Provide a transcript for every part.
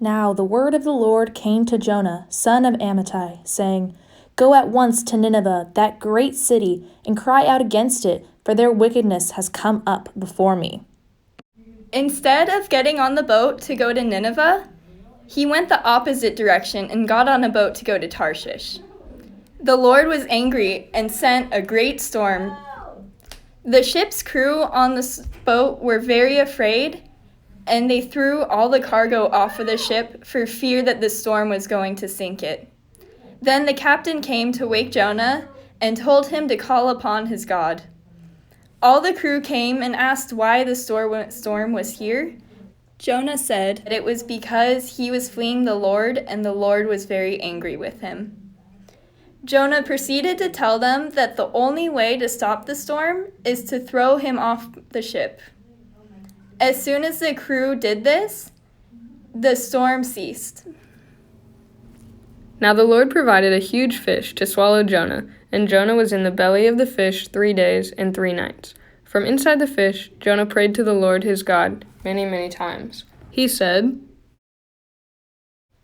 Now the word of the Lord came to Jonah, son of Amittai, saying, Go at once to Nineveh, that great city, and cry out against it, for their wickedness has come up before me. Instead of getting on the boat to go to Nineveh, he went the opposite direction and got on a boat to go to Tarshish. The Lord was angry and sent a great storm. The ship's crew on the boat were very afraid, and they threw all the cargo off of the ship for fear that the storm was going to sink it. Then the captain came to wake Jonah and told him to call upon his God. All the crew came and asked why the storm was here. Jonah said that it was because he was fleeing the Lord, and the Lord was very angry with him. Jonah proceeded to tell them that the only way to stop the storm is to throw him off the ship. As soon as the crew did this, the storm ceased. Now the Lord provided a huge fish to swallow Jonah, and Jonah was in the belly of the fish 3 days and 3 nights. From inside the fish, Jonah prayed to the Lord his God many, many times. He said,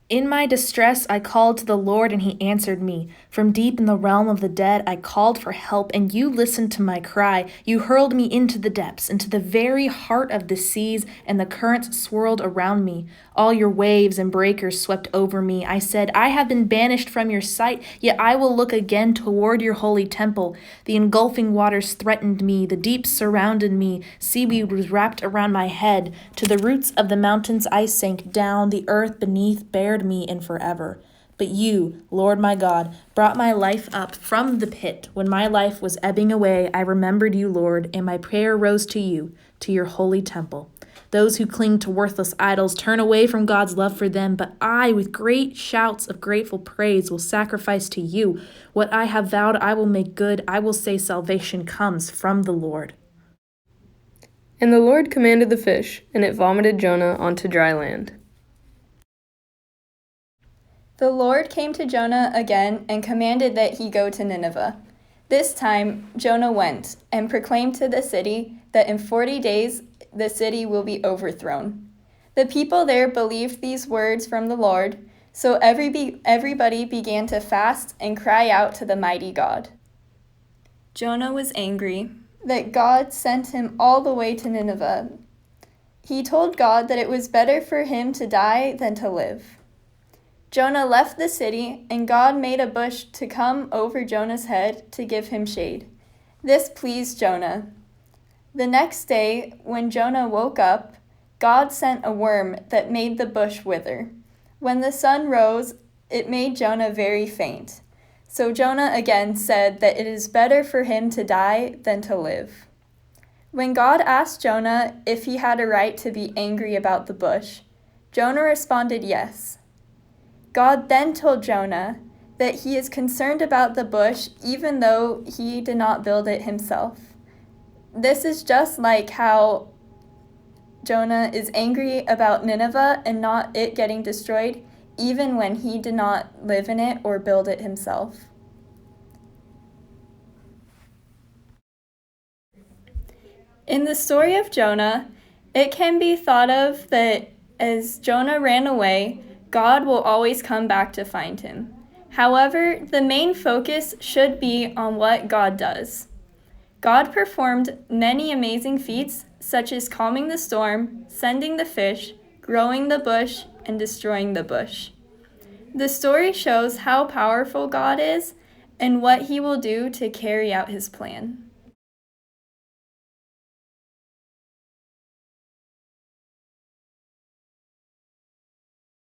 In my distress I called to the Lord, and he answered me. From deep in the realm of the dead I called for help, and you listened to my cry. You hurled me into the depths, into the very heart of the seas, and the currents swirled around me. All your waves and breakers swept over me. I said, I have been banished from your sight, yet I will look again toward your holy temple. The engulfing waters threatened me. The deep surrounded me. Seaweed was wrapped around my head. To the roots of the mountains I sank down. The earth beneath bared me in forever. But you, Lord my God, brought my life up from the pit. When my life was ebbing away, I remembered you, Lord, and my prayer rose to you, to your holy temple. Those who cling to worthless idols turn away from God's love for them, but I, with great shouts of grateful praise, will sacrifice to you. What I have vowed I will make good. I will say salvation comes from the Lord. And the Lord commanded the fish, and it vomited Jonah onto dry land. The Lord came to Jonah again and commanded that he go to Nineveh. This time Jonah went and proclaimed to the city that in 40 days the city will be overthrown. The people there believed these words from the Lord, so everybody began to fast and cry out to the mighty God. Jonah was angry that God sent him all the way to Nineveh. He told God that it was better for him to die than to live. Jonah left the city, and God made a bush to come over Jonah's head to give him shade. This pleased Jonah. The next day, when Jonah woke up, God sent a worm that made the bush wither. When the sun rose, it made Jonah very faint. So Jonah again said that it is better for him to die than to live. When God asked Jonah if he had a right to be angry about the bush, Jonah responded yes. God then told Jonah that he is concerned about the bush even though he did not build it himself. This is just like how Jonah is angry about Nineveh and not it getting destroyed, even when he did not live in it or build it himself. In the story of Jonah, it can be thought of that as Jonah ran away, God will always come back to find him. However, the main focus should be on what God does. God performed many amazing feats, such as calming the storm, sending the fish, growing the bush, and destroying the bush. The story shows how powerful God is and what he will do to carry out his plan.